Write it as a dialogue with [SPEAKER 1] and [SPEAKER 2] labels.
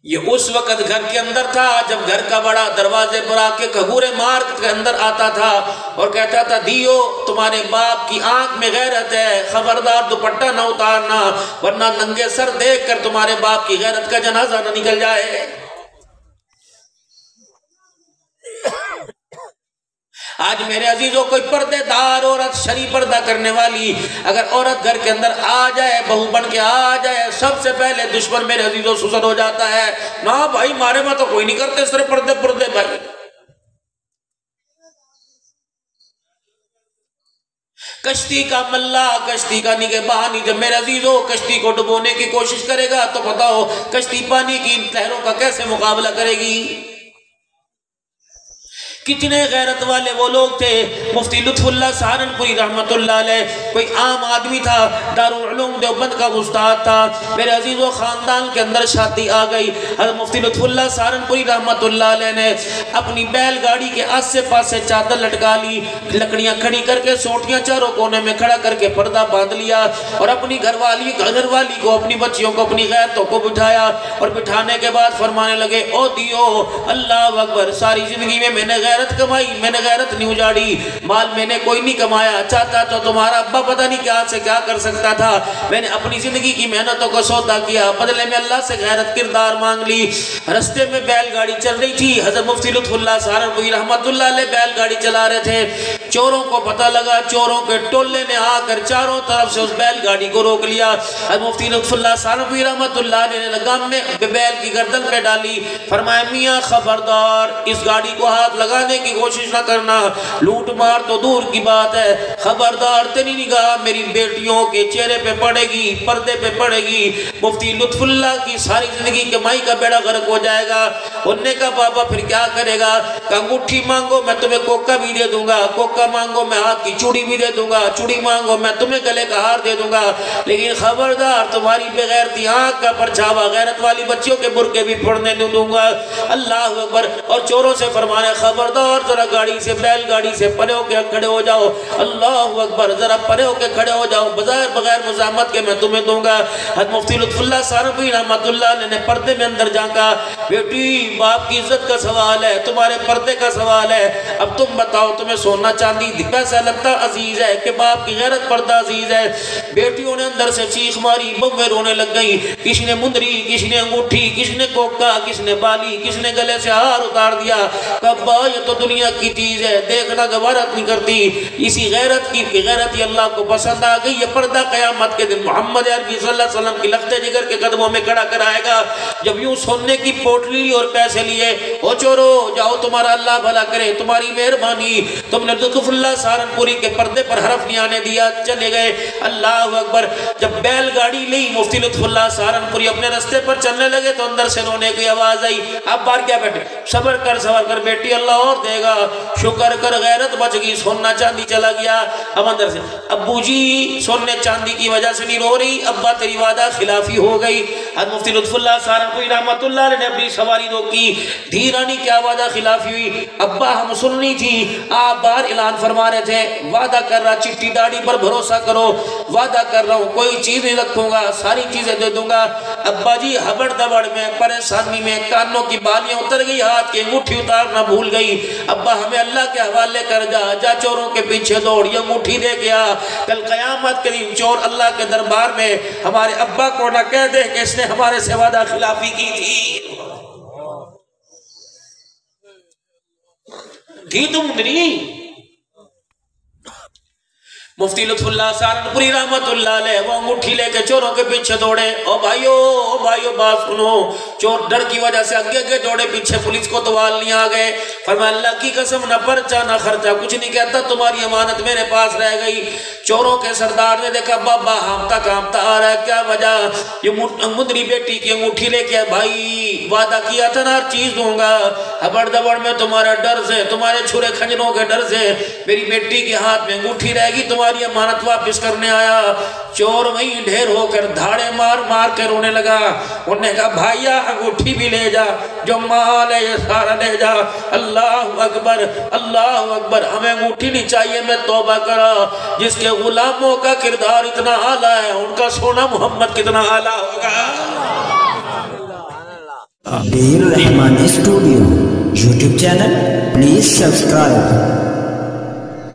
[SPEAKER 1] یہ اس وقت گھر کے اندر تھا جب گھر کا بڑا دروازے پر آ کے کھگورے مار کے اندر آتا تھا اور کہتا تھا دیو تمہارے باپ کی آنکھ میں غیرت ہے، خبردار دوپٹہ نہ اتارنا ورنہ ننگے سر دیکھ کر تمہارے باپ کی غیرت کا جنازہ نہ نکل جائے۔ آج میرے عزیزوں کوئی پردے دار عورت، شرعی پردہ کرنے والی اگر عورت گھر کے اندر آ جائے، بہو بن کے آ جائے، سب سے پہلے دشمن میرے عزیزوں سسر ہو جاتا ہے۔ نا بھائی مارے میں تو کوئی نہیں کرتے اس طرح پردے بھائی۔ کشتی کا ملا، کشتی کا نگہبان جب میرے عزیزوں کشتی کو ڈبونے کی کوشش کرے گا تو بتاؤ کشتی پانی کی ان لہروں کا کیسے مقابلہ کرے گی؟ کتنے غیرت والے وہ لوگ تھے۔ مفتی لطف اللہ سہارنپوری رحمت اللہ علیہ کوئی عام آدمی تھا، دارالعلوم دیوبند کا استاد تھا۔ میرے عزیزو خاندان کے اندر شادی آ گئی۔ حضرت مفتی لطف اللہ سہارنپوری رحمت اللہ علیہ نے اپنی بیل گاڑی کے آسے پاسے چادر لٹکا لی، لکڑیاں کھڑی کر کے سوٹیاں چاروں کونے میں کھڑا کر کے پردہ باندھ لیا اور اپنی گھر والی کو اپنی بچیوں کو اپنی غیرتوں کو بٹھایا اور بٹھانے کے بعد فرمانے لگے او دیو اللہ اکبر، ساری زندگی میں نے غیرت کمائی، میں نے غیرت نہیں اجاڑی، مال میں نے کوئی نہیں کمایا، چاہتا تو تمہارا ابا پتہ نہیں کیا سے کیا کر سکتا تھا، میں نے اپنی زندگی کی محنتوں کو سودا کیا، بدلے میں اللہ سے غیرت کردار مانگ لی۔ رستے میں بیل گاڑی چل رہی تھی، حضرت مفتی لطف اللہ سہارنپوری رحمت اللہ علیہ بیل گاڑی چلا رہے تھے۔ چوروں کو پتہ لگا، چوروں کے ٹولے نے آ کر چاروں طرف سے اس بیل گاڑی کو روک لیا۔ حضرت مفتی لطف اللہ سہارنپوری رحمت اللہ علیہ نے لگام میں بیل کی گردن پہ ڈالی، فرمایا میاں خبردار اس گاڑی کو ہاتھ لگانے کی کوشش نہ کرنا، لوٹ مار تو دور کی بات ہے، خبردار تیری نگاہ میری بیٹیوں کے چہرے پہ پڑے گی، پردے پہ پڑے گی، مفتی لطف اللہ کی ساری زندگی کمائی کا بیڑا غرق ہو جائے گا۔ انہوں نے کہا بابا پھر کیا کرے گا؟ کہ انگوٹھی مانگو میں تمہیں کوکا بھی دے دوں گا، کوکا مانگو میں ہاتھ کی چوڑی بھی دے دوں گا، چوڑی مانگو میں تمہیں گلے کا ہار دے دوں گا، لیکن خبردار تمہاری بغیرتی آنکھ کا پرچھاوا غیرت والی بچیوں کے برقعے بھی پھوڑنے نہیں دوں گا۔ اللہ اکبر۔ اور چوروں سے فرمایا خبردار ذرا گاڑی سے بیل گاڑی سے پرے ہو کے کھڑے ہو جاؤ، اللہ اکبر، ذرا پرے ہو کے کھڑے ہو جاؤ، بغیر مزاحمت کے میں تمہیں دوں گا۔ حضرت مفتی لطف اللہ سہارنپوری رحمت اللہ علیہ نے پردے میں اندر جھانکا، بیٹی باپ کی عزت کا سوال ہے، تمہارے پردے کا سوال ہے، اب تم بتاؤ تمہیں سونا چاندی پیسہ لگتا عزیز ہے کہ باپ کی غیرت پردہ عزیز ہے؟ بیٹیوں نے اندر سے چیخ ماری، بویں رونے لگ گئی، کسی نے مندری، کسی نے انگوٹھی، کسی نے کوکا، کسی نے بالی، کسی نے گلے سے ہار اتار دیا۔ کبا یہ تو دنیا کی چیز ہے، دیکھنا گوارت نہیں کرتی، اسی غیرت کی غیرت ہی اللہ کو پسند آ گئی۔ یہ پردہ قیامت کے دن محمد عربی صلی اللہ علیہ وسلم کی لخت جگر کے قدموں میں کھڑا کرائے گا۔ جب یوں سونے کی پوٹلی لی اور پیسے لیے، او چورو جاؤ تمہارا اللہ بھلا کرے، تمہاری مہربانی، تم نے لطف اللہ سہارنپوری کے پردے پر حرف نہیں آنے دیا، چلے گئے۔ اللہ اکبر۔ جب بیل گاڑی لی مفتی لطف اللہ سہارنپوری اپنے رستے پر چلنے لگے تو اندر سے رونے کی آواز آئی، اب بار کیا بیٹے، صبر کر بیٹی، اللہ اور دے گا، شکر کر غیرت بچ گئی، سونا چاندی چلا گیا۔ اب اندر سے ابو جی سونے چاندی کی وجہ سے نہیں رو رہی، ابا تیری وعدہ خلافی ہو گئی۔ حضرت مفتی لطف اللہ سہارنپوری رحمت اللہ علیہ نے اپنی سواری روکی، دھی رانی کیا وعدہ خلافی ہوئی؟ ابا ہم سننی تھی، آپ بار اعلان فرما رہے تھے، وعدہ کر رہا چٹی داڑھی پر بھروسہ کرو، وعدہ کر رہا ہوں کوئی چیز نہیں رکھوں گا، ساری چیزیں دے دوں گا۔ ابا جی ہبڑ دبڑ میں پریشانی میں کانوں کی بالیاں اتر گئی، ہاتھ کی انگوٹھی اتارنا بھول گئی، ابا ہمیں اللہ کے حوالے کر جا چوروں کے پیچھے دوڑ، یہ انگوٹھی دے گیا، کل قیامت کے دن چور اللہ کے دربار میں ہمارے ابا کو نہ کہہ دے کہ اس نے ہمارے سے وعدہ خلافی کی تھی۔ تھی تم دری مفتی لطف اللہ سہارنپوری رحمت اللہ علیہ وہ انگوٹھی لے کے چوروں کے پیچھے دوڑے۔ او بھائیو بات سنو، چور ڈر کی وجہ سے آگے دوڑے، پیچھے پولیس کو توال نہیں آ گئے۔ فرمایا اللہ کی قسم نہ پرچہ نہ خرچہ کچھ نہیں کہتا، تمہاری امانت میرے پاس رہ گئی۔ چوروں کے سردار نے دیکھا بابا ہامتا کامتا آ رہا ہے، کیا وجہ؟ یہ مندری بیٹی کی انگوٹھی لے کے بھائی وعدہ کیا تھا نا ہر چیز دوں گا، ہبڑ دبڑ میں تمہارا ڈر سے، تمہارے چھرے کھنجروں کے ڈر سے میری بیٹی کے ہاتھ میں انگوٹھی رہ گئی، تمہاری امانت واپس کرنے آیا۔ چور وہیں ڈھیر ہو کر دھاڑے مار کے رونے لگا۔ انہوں نے کہا بھائیا انگوٹھی بھی لے جا، جو مال ہے یہ سارا لے جا۔ اللہ اکبر اللہ اکبر، ہمیں انگوٹھی نہیں چاہیے، میں توبہ کرا، جس کے غلاموں کا کردار اتنا اعلیٰ ہے ان کا سونا محمد کتنا اعلیٰ ہوگا۔
[SPEAKER 2] Abdulrahman studio YouTube channel please subscribe.